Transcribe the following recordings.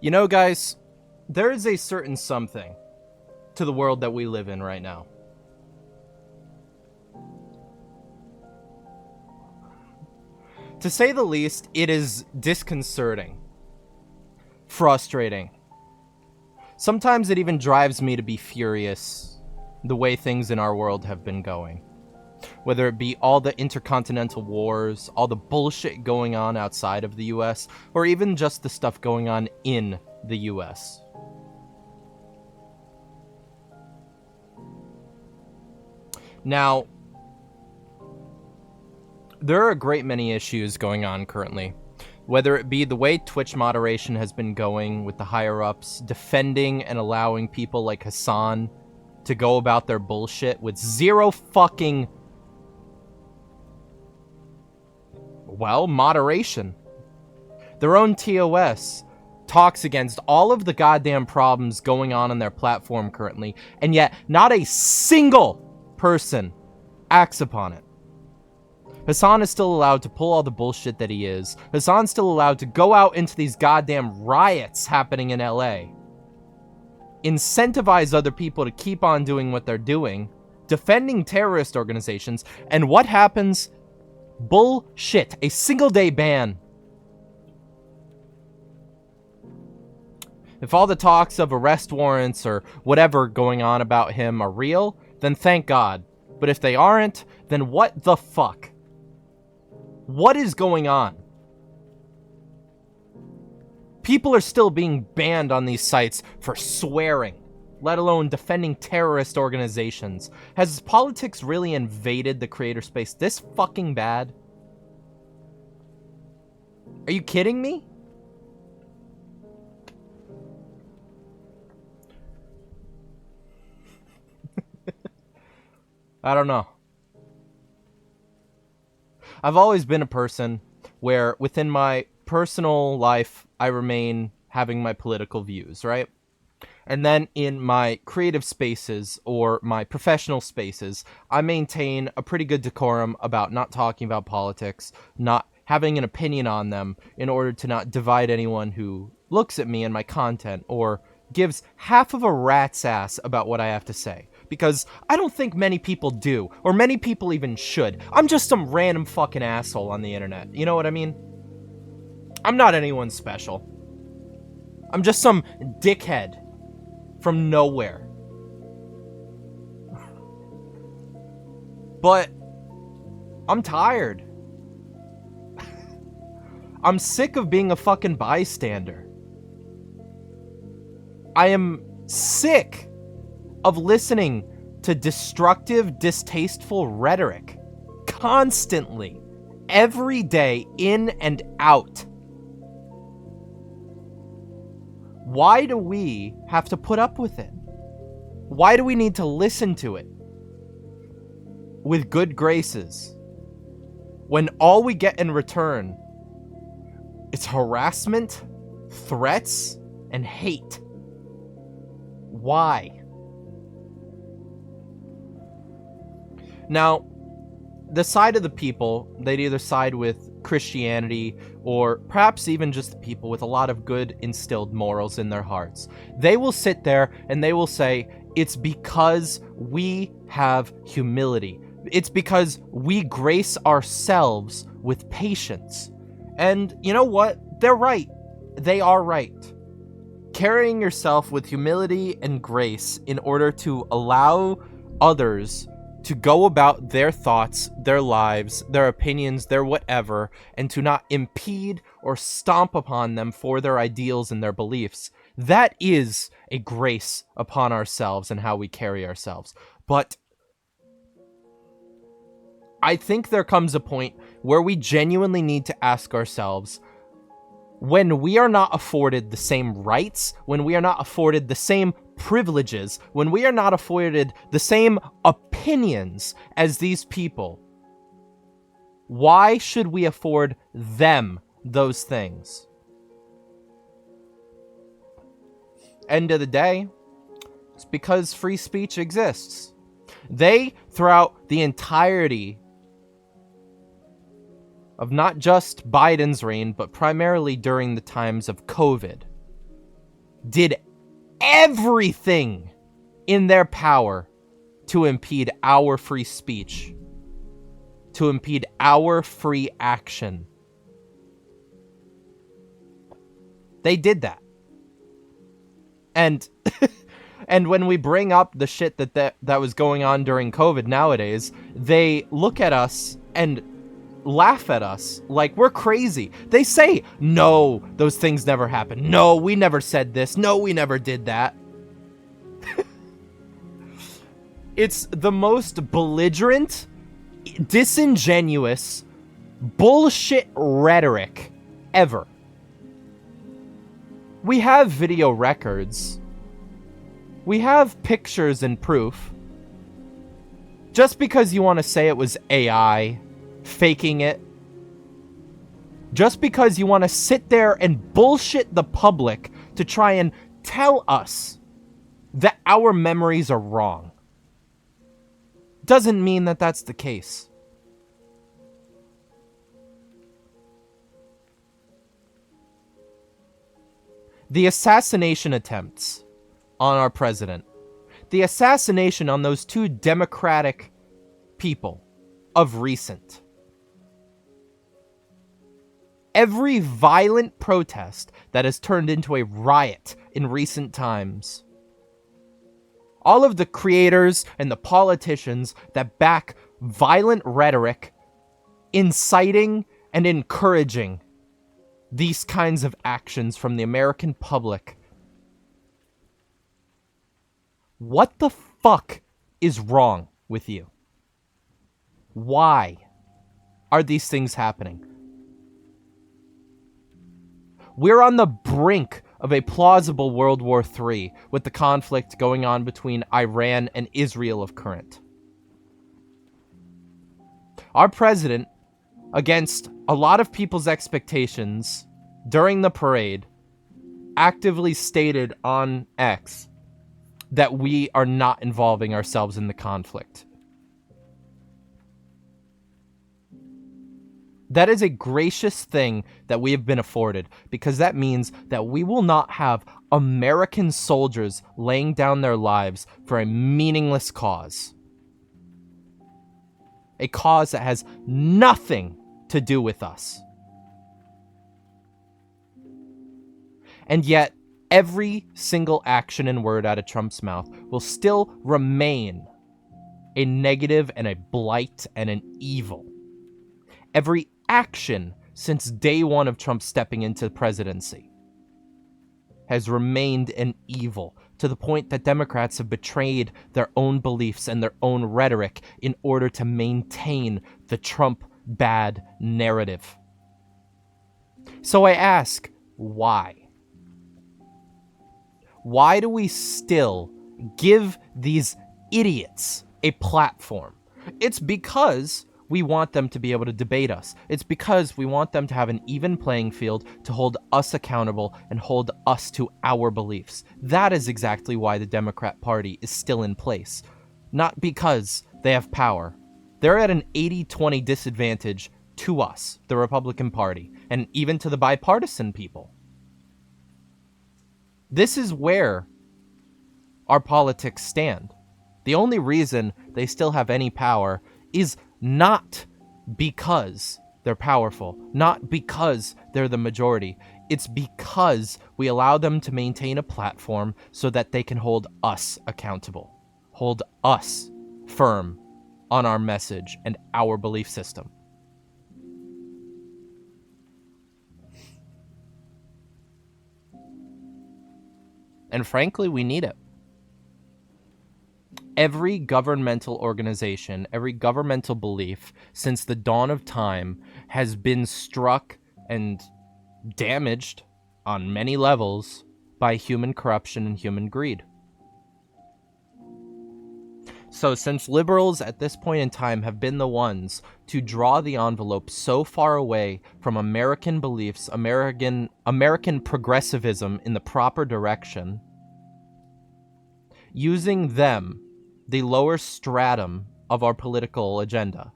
You know, guys, there is a certain something to the world that we live in right now. To say the least, it is disconcerting, frustrating. Sometimes it even drives me to be furious the way things in our world have been going. Whether it be all the intercontinental wars, all the bullshit going on outside of the US, or even just the stuff going on in the US. Now, there are a great many issues going on currently. Whether it be the way Twitch moderation has been going with the higher-ups, defending and allowing people like Hassan to go about their bullshit with zero fucking, well, moderation. Their own TOS talks against all of the goddamn problems going on their platform currently, and yet not a single person acts upon it. Hassan is still allowed to pull all the bullshit that he is. Hassan's still allowed to go out into these goddamn riots happening in LA. Incentivize other people to keep on doing what they're doing, defending terrorist organizations, and what happens? Bullshit. A single day ban. If all the talks of arrest warrants or whatever going on about him are real, then thank God. But if they aren't, then what the fuck? What is going on? People are still being banned on these sites for swearing, let alone defending terrorist organizations. Has politics really invaded the creator space this fucking bad? Are you kidding me? I don't know. I've always been a person where within my personal life, I remain having my political views, right? And then in my creative spaces or my professional spaces, I maintain a pretty good decorum about not talking about politics, not having an opinion on them in order to not divide anyone who looks at me and my content or gives half of a rat's ass about what I have to say. Because I don't think many people do, or many people even should. I'm just some random fucking asshole on the internet, you know what I mean? I'm not anyone special. I'm just some dickhead from nowhere. But I'm tired. I'm sick of being a fucking bystander. I am sick of listening to destructive, distasteful rhetoric constantly, every day, in and out. Why do we have to put up with it? Why do we need to listen to it with good graces when all we get in return is harassment, threats, and hate? Why? Now, the side of the people, they'd either side with Christianity or perhaps even just the people with a lot of good instilled morals in their hearts. They will sit there and they will say, it's because we have humility. It's because we grace ourselves with patience. And you know what? They're right. They are right. Carrying yourself with humility and grace in order to allow others to go about their thoughts, their lives, their opinions, their whatever, and to not impede or stomp upon them for their ideals and their beliefs. That is a grace upon ourselves and how we carry ourselves. But I think there comes a point where we genuinely need to ask ourselves, when we are not afforded the same rights, when we are not afforded the same privileges, when we are not afforded the same opinions as these people, why should we afford them those things? End of the day, it's because free speech exists. They, throughout the entirety of not just Biden's reign, but primarily during the times of COVID, did everything in their power to impede our free speech, to impede our free action. They did that. And and when we bring up the shit that was going on during COVID nowadays, they look at us and laugh at us like we're crazy. They say, no, those things never happened. No, we never said this. No, we never did that. It's the most belligerent, disingenuous, bullshit rhetoric ever. We have video records. We have pictures and proof. Just because you want to say it was AI, faking it, just because you want to sit there and bullshit the public to try and tell us that our memories are wrong, doesn't mean that that's the case. The assassination attempts on our president, the assassination on those two Democratic people of recent, every violent protest that has turned into a riot in recent times, all of the creators and the politicians that back violent rhetoric, inciting and encouraging these kinds of actions from the American public. What the fuck is wrong with you? Why are these things happening? We're on the brink of a plausible World War III with the conflict going on between Iran and Israel of current. Our president, against a lot of people's expectations during the parade, actively stated on X that we are not involving ourselves in the conflict. That is a gracious thing that we have been afforded, because that means that we will not have American soldiers laying down their lives for a meaningless cause. A cause that has nothing to do with us. And yet, every single action and word out of Trump's mouth will still remain a negative and a blight and an evil. Every action since day one of Trump stepping into the presidency has remained an evil, to the point that Democrats have betrayed their own beliefs and their own rhetoric in order to maintain the Trump bad narrative. So I ask, why? Why do we still give these idiots a platform? It's because we want them to be able to debate us. It's because we want them to have an even playing field to hold us accountable and hold us to our beliefs. That is exactly why the Democrat Party is still in place. Not because they have power. They're at an 80-20 disadvantage to us, the Republican Party, and even to the bipartisan people. This is where our politics stand. The only reason they still have any power is not because they're powerful, not because they're the majority. It's because we allow them to maintain a platform so that they can hold us accountable, hold us firm on our message and our belief system. And frankly, we need it. Every governmental organization, every governmental belief since the dawn of time has been struck and damaged on many levels by human corruption and human greed. So since liberals at this point in time have been the ones to draw the envelope so far away from American beliefs, American progressivism in the proper direction, using them, the lower stratum of our political agenda,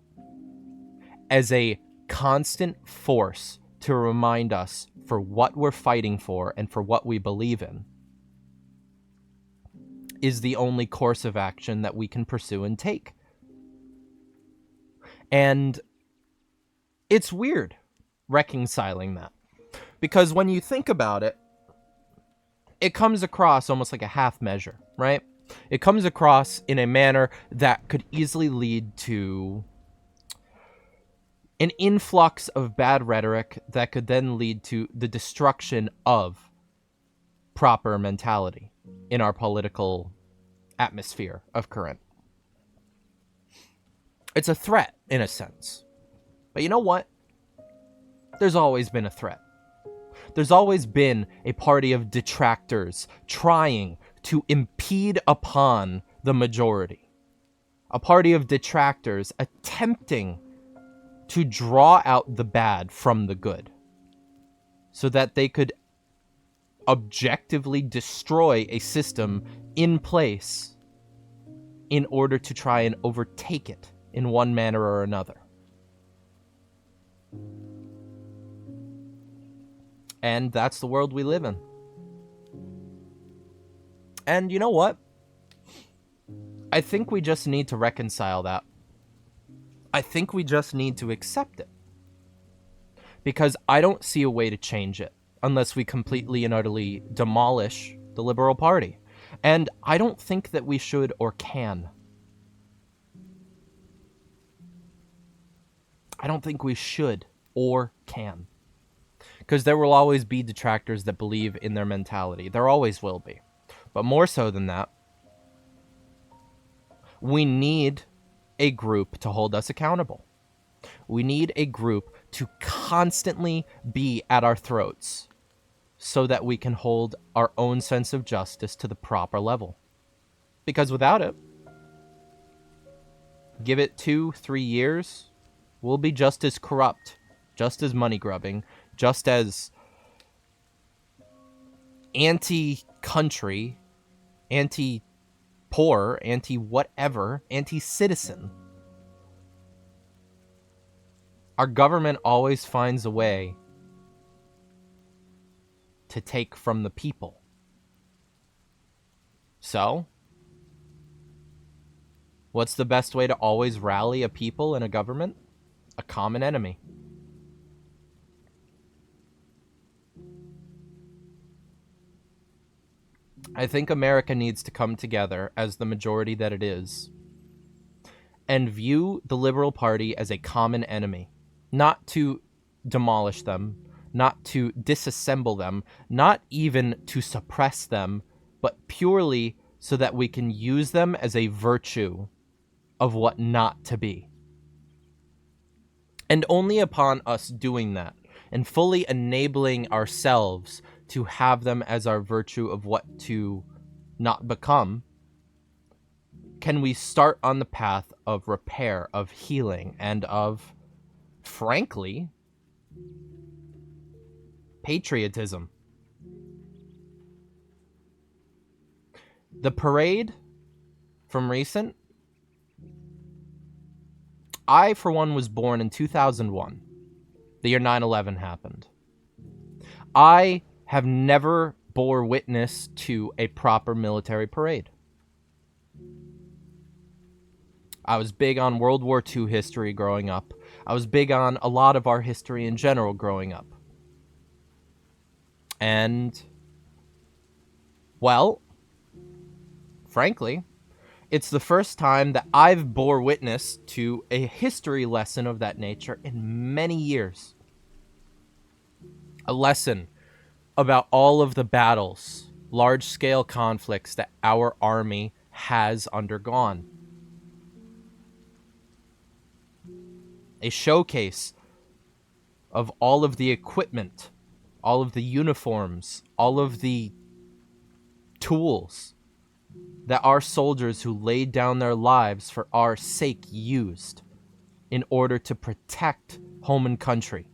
as a constant force to remind us for what we're fighting for and for what we believe in, is the only course of action that we can pursue and take. And it's weird reconciling that, because when you think about it, it comes across almost like a half measure, right? It comes across in a manner that could easily lead to an influx of bad rhetoric that could then lead to the destruction of proper mentality in our political atmosphere of current. It's a threat, in a sense. But you know what? There's always been a threat. There's always been a party of detractors trying to impede upon the majority. A party of detractors attempting to draw out the bad from the good, so that they could objectively destroy a system in place in order to try and overtake it in one manner or another. And that's the world we live in. And you know what? I think we just need to reconcile that. I think we just need to accept it. Because I don't see a way to change it unless we completely and utterly demolish the Liberal Party. And I don't think that we should or can. I don't think we should or can. Because there will always be detractors that believe in their mentality. There always will be. But more so than that, we need a group to hold us accountable. We need a group to constantly be at our throats so that we can hold our own sense of justice to the proper level. Because without it, give it 2-3 years, we'll be just as corrupt, just as money-grubbing, just as anti-country, anti-poor, anti-whatever, anti-citizen. Our government always finds a way to take from the people. So, what's the best way to always rally a people and a government? A common enemy. I think America needs to come together as the majority that it is and view the Liberal Party as a common enemy. Not to demolish them, not to disassemble them, not even to suppress them, but purely so that we can use them as a virtue of what not to be. And only upon us doing that and fully enabling ourselves to have them as our virtue of what to not become, can we start on the path of repair, of healing, and of, frankly, patriotism. The parade from recent, I, for one, was born in 2001, the year 9/11 happened. I have never bore witness to a proper military parade. I was big on World War II history growing up. I was big on a lot of our history in general growing up. And, well, frankly, it's the first time that I've bore witness to a history lesson of that nature in many years. A lesson about all of the battles, large-scale conflicts that our army has undergone. A showcase of all of the equipment, all of the uniforms, all of the tools that our soldiers who laid down their lives for our sake used in order to protect home and country.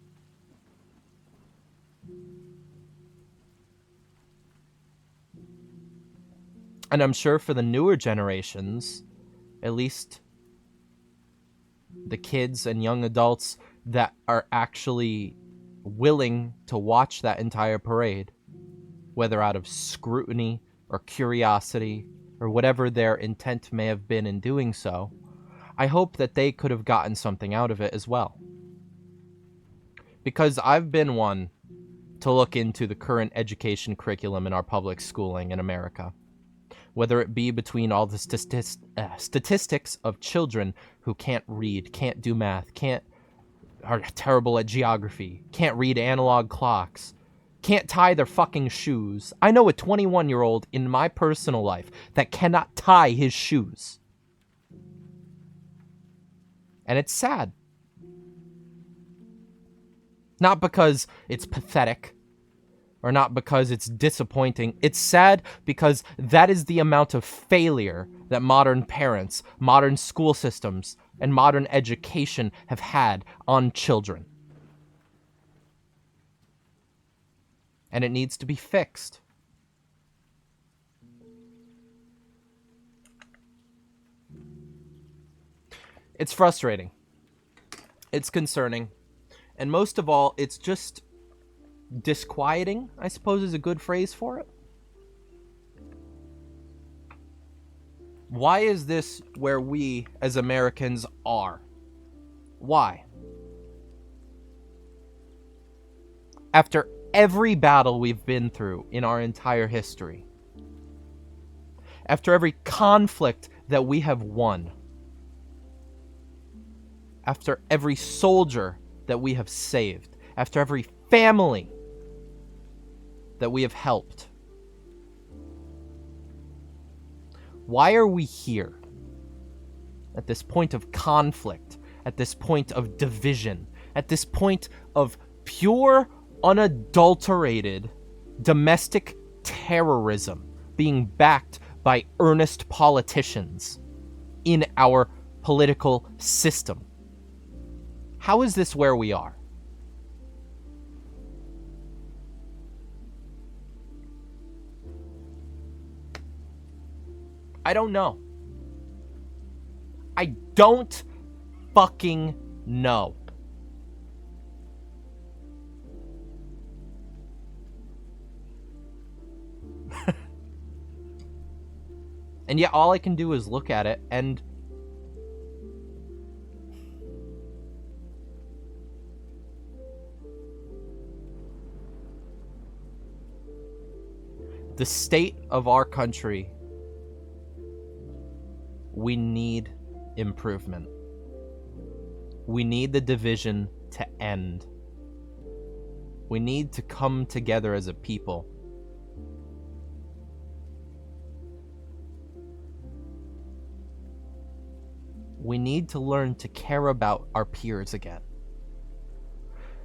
And I'm sure for the newer generations, at least the kids and young adults that are actually willing to watch that entire parade, whether out of scrutiny or curiosity or whatever their intent may have been in doing so, I hope that they could have gotten something out of it as well. Because I've been one to look into the current education curriculum in our public schooling in America, whether it be between all the statistics of children who can't read, can't do math, are terrible at geography, can't read analog clocks, can't tie their fucking shoes. I know a 21-year-old in my personal life that cannot tie his shoes. And it's sad. Not because it's pathetic or not because it's disappointing. It's sad because that is the amount of failure that modern parents, modern school systems, and modern education have had on children. And it needs to be fixed. It's frustrating. It's concerning. And most of all, it's just disquieting, I suppose is a good phrase for it. Why is this where we as Americans are? Why? After every battle we've been through in our entire history, after every conflict that we have won, after every soldier that we have saved, after every family that we have helped, why are we here at this point of conflict, at this point of division, at this point of pure, unadulterated domestic terrorism being backed by earnest politicians in our political system? How is this where we are? I don't know. I don't fucking know. And yet all I can do is look at it and the state of our country, we need improvement. We need the division to end. We need to come together as a people. We need to learn to care about our peers again.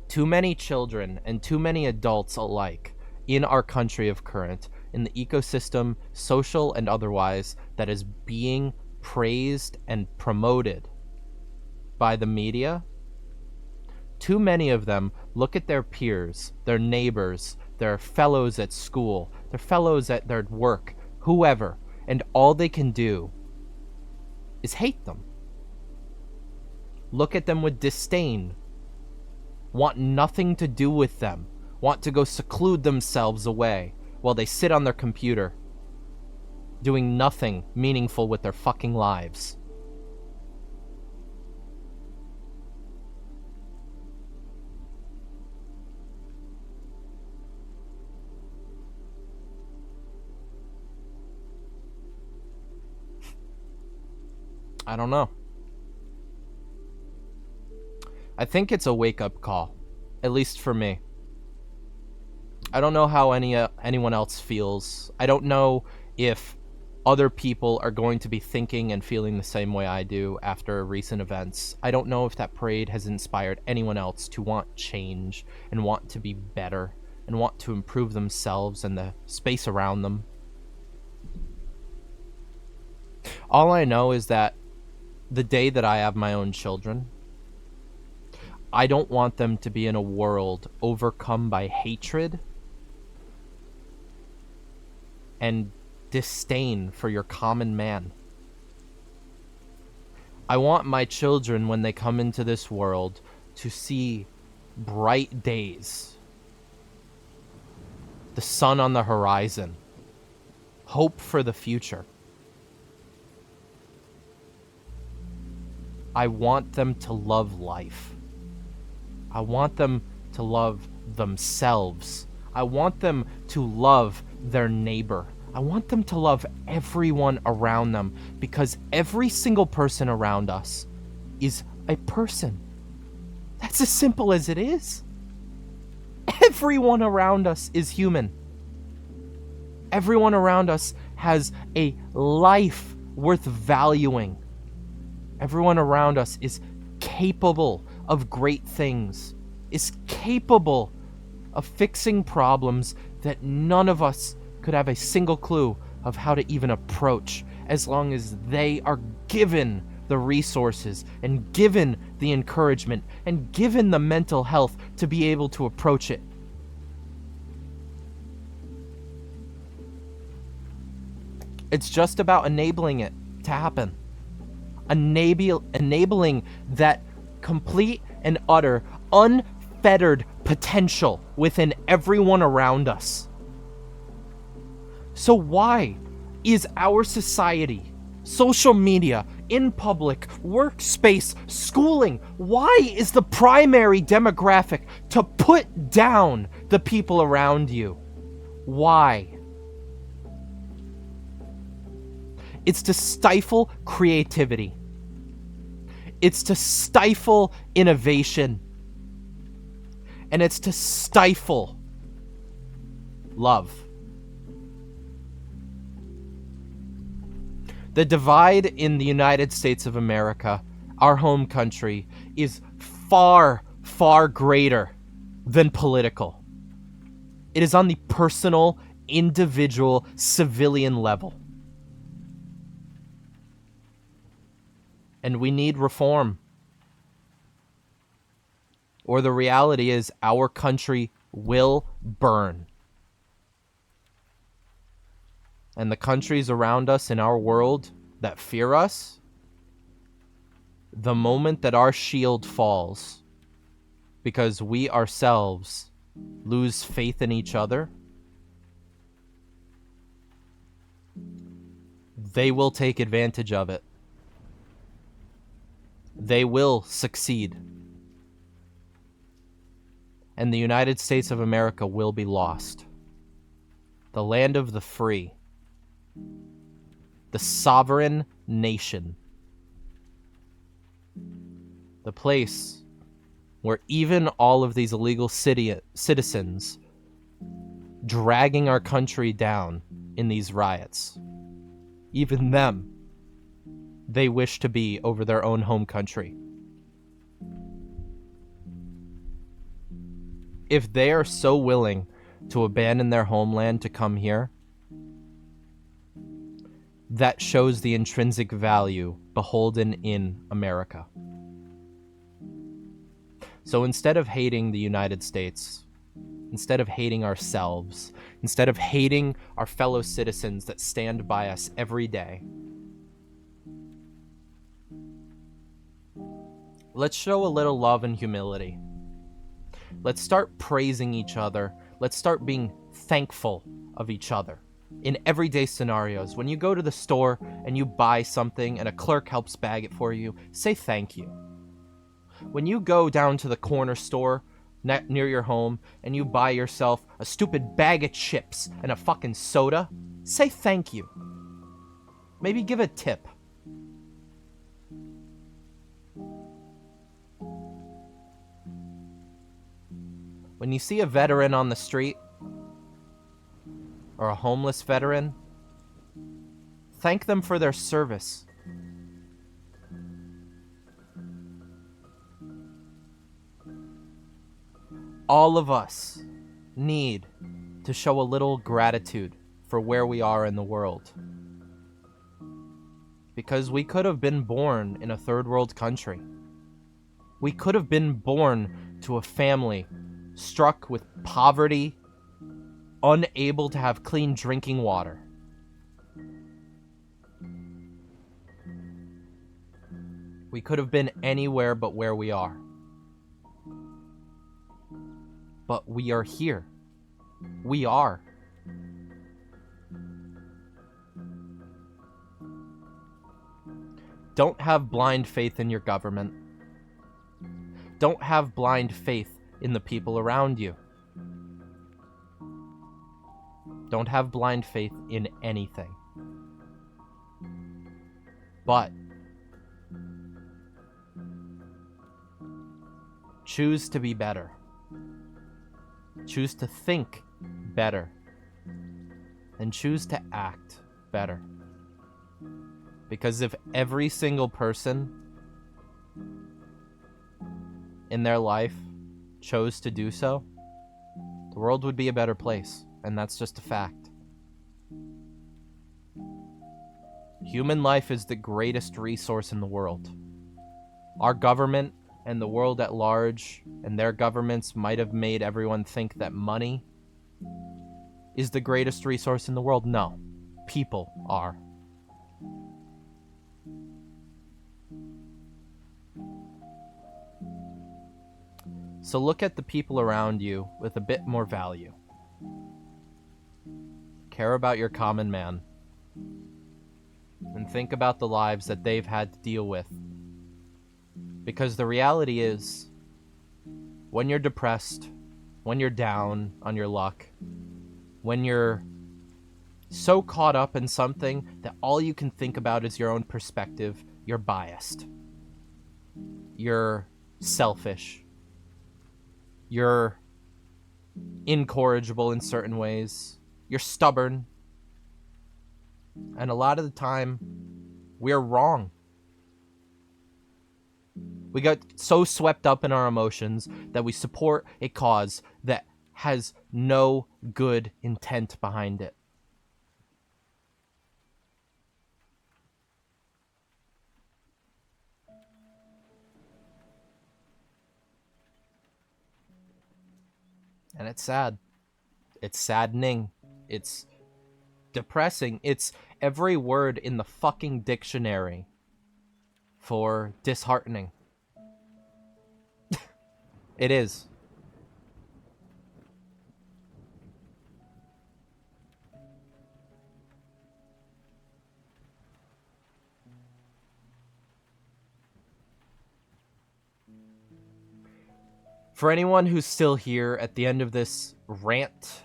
Too many children and too many adults alike in our country of current, in the ecosystem, social and otherwise, that is being praised and promoted by the media, too many of them look at their peers, their neighbors, their fellows at school, their fellows at their work, whoever, and all they can do is hate them. Look at them with disdain, want nothing to do with them, want to go seclude themselves away while they sit on their computer, doing nothing meaningful with their fucking lives. I don't know. I think it's a wake-up call, at least for me. I don't know how anyone else feels. I don't know if other people are going to be thinking and feeling the same way I do after recent events. I don't know if that parade has inspired anyone else to want change and want to be better and want to improve themselves and the space around them. All I know is that the day that I have my own children, I don't want them to be in a world overcome by hatred and disdain for your common man. I want my children, when they come into this world, to see bright days, the sun on the horizon, hope for the future. I want them to love life. I want them to love themselves. I want them to love their neighbor. I want them to love everyone around them, because every single person around us is a person. That's as simple as it is. Everyone around us is human. Everyone around us has a life worth valuing. Everyone around us is capable of great things, is capable of fixing problems that none of us could have a single clue of how to even approach, as long as they are given the resources and given the encouragement and given the mental health to be able to approach it. It's just about enabling it to happen. Enabling that complete and utter, unfettered potential within everyone around us. So why is our society, social media, in public, workspace, schooling, why is the primary demographic to put down the people around you? Why? It's to stifle creativity. It's to stifle innovation. And it's to stifle love. The divide in the United States of America, our home country, is far, far greater than political. It is on the personal, individual, civilian level. And we need reform. Or the reality is our country will burn. And the countries around us in our world that fear us, the moment that our shield falls, because we ourselves lose faith in each other, they will take advantage of it. They will succeed. And the United States of America will be lost. The land of the free. The sovereign nation. The place where even all of these illegal citizens dragging our country down in these riots, even them, they wish to be over their own home country. If they are so willing to abandon their homeland to come here, that shows the intrinsic value beholden in America. So instead of hating the United States, instead of hating ourselves, instead of hating our fellow citizens that stand by us every day, let's show a little love and humility. Let's start praising each other. Let's start being thankful of each other in everyday scenarios. When you go to the store and you buy something and a clerk helps bag it for you, say thank you. When you go down to the corner store near your home and you buy yourself a stupid bag of chips and a fucking soda, say thank you. Maybe give a tip. When you see a veteran on the street, or a homeless veteran, thank them for their service. All of us need to show a little gratitude for where we are in the world. Because we could have been born in a third world country. We could have been born to a family struck with poverty, unable to have clean drinking water. We could have been anywhere but where we are. But we are here. We are. Don't have blind faith in your government. Don't have blind faith in the people around you. Don't have blind faith in anything. But choose to be better. Choose to think better. And choose to act better. Because if every single person in their life chose to do so, the world would be a better place. And that's just a fact. Human life is the greatest resource in the world. Our government and the world at large and their governments might have made everyone think that money is the greatest resource in the world. No, people are. So look at the people around you with a bit more value. Care about your common man. And think about the lives that they've had to deal with. Because the reality is, when you're depressed, when you're down on your luck, when you're so caught up in something that all you can think about is your own perspective, you're biased. You're selfish. You're incorrigible in certain ways. You're stubborn. And a lot of the time, we're wrong. We got so swept up in our emotions that we support a cause that has no good intent behind it. And it's sad. It's saddening. It's depressing. It's every word in the fucking dictionary for disheartening. It is. For anyone who's still here at the end of this rant,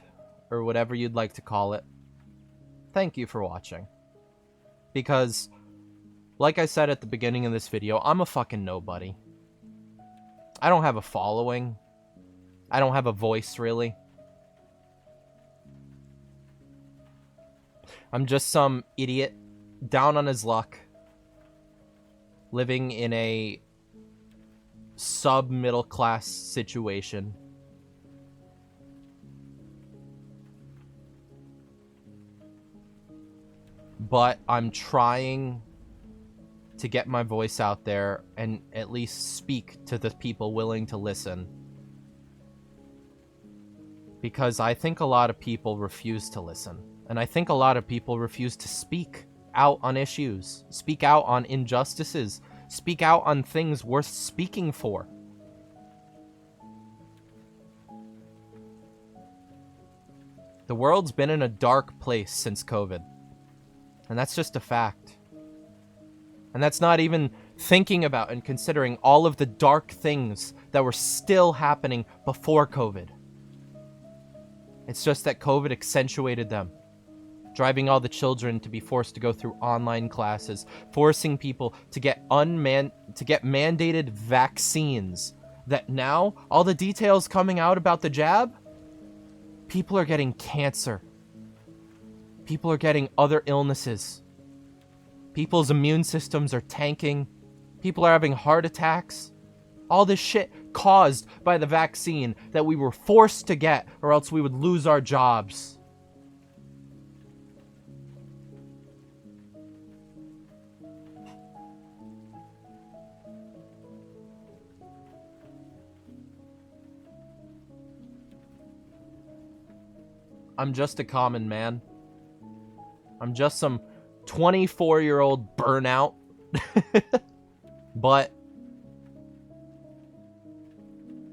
or whatever you'd like to call it, thank you for watching. Because, like I said at the beginning of this video, I'm a fucking nobody. I don't have a following. I don't have a voice, really. I'm just some idiot, down on his luck, living in a sub-middle class situation. But I'm trying to get my voice out there and at least speak to the people willing to listen. Because I think a lot of people refuse to listen. And I think a lot of people refuse to speak out on issues, speak out on injustices, speak out on things worth speaking for. The world's been in a dark place since COVID. And that's just a fact. And that's not even thinking about and considering all of the dark things that were still happening before COVID. It's just that COVID accentuated them, driving all the children to be forced to go through online classes, forcing people to get mandated vaccines. That now, all the details coming out about the jab, people are getting cancer. People are getting other illnesses. People's immune systems are tanking. People are having heart attacks. All this shit caused by the vaccine that we were forced to get, or else we would lose our jobs. I'm just a common man. I'm just some 24-year-old burnout. But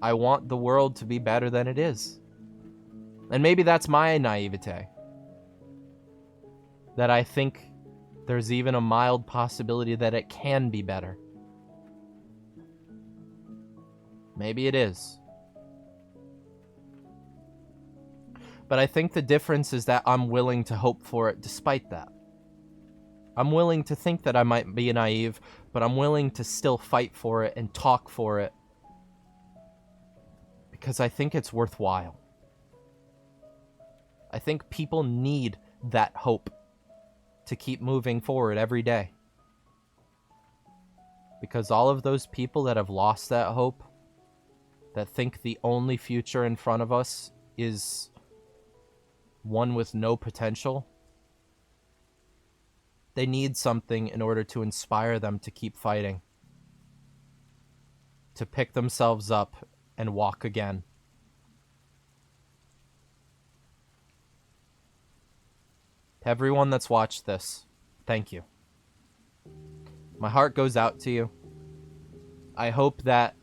I want the world to be better than it is. And maybe that's my naivete. That I think there's even a mild possibility that it can be better. Maybe it is. But I think the difference is that I'm willing to hope for it despite that. I'm willing to think that I might be naive, but I'm willing to still fight for it and talk for it because I think it's worthwhile. I think people need that hope to keep moving forward every day. Because all of those people that have lost that hope, that think the only future in front of us is one with no potential, they need something in order to inspire them to keep fighting, to pick themselves up and walk again. To everyone that's watched this, thank you. My heart goes out to you. I hope that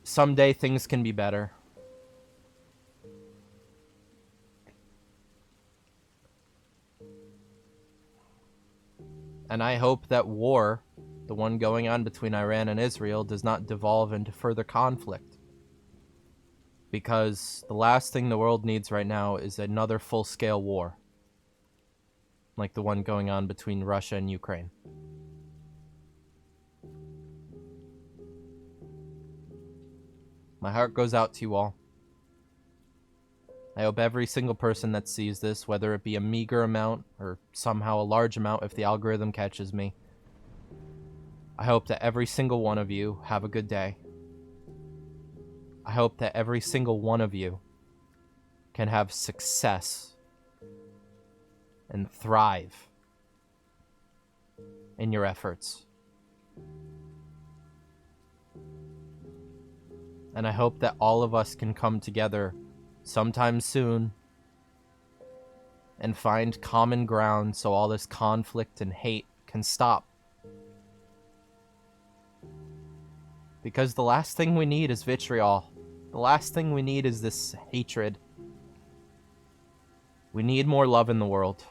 someday things can be better. And I hope that war, the one going on between Iran and Israel, does not devolve into further conflict. Because the last thing the world needs right now is another full-scale war, like the one going on between Russia and Ukraine. My heart goes out to you all. I hope every single person that sees this, whether it be a meager amount or somehow a large amount if the algorithm catches me, I hope that every single one of you have a good day. I hope that every single one of you can have success and thrive in your efforts. And I hope that all of us can come together sometime soon and find common ground so all this conflict and hate can stop. Because the last thing we need is vitriol. The last thing we need is this hatred. We need more love in the world.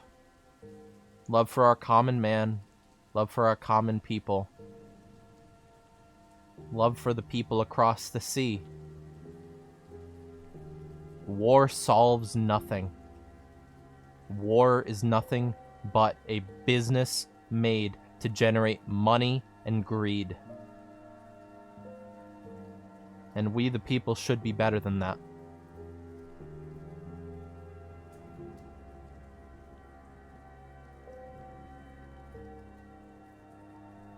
Love for our common man. Love for our common people. Love for the people across the sea. War solves nothing. War is nothing but a business made to generate money and greed. And we, the people, should be better than that.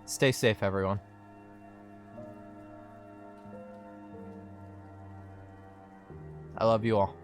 Stay safe, everyone. I love you all.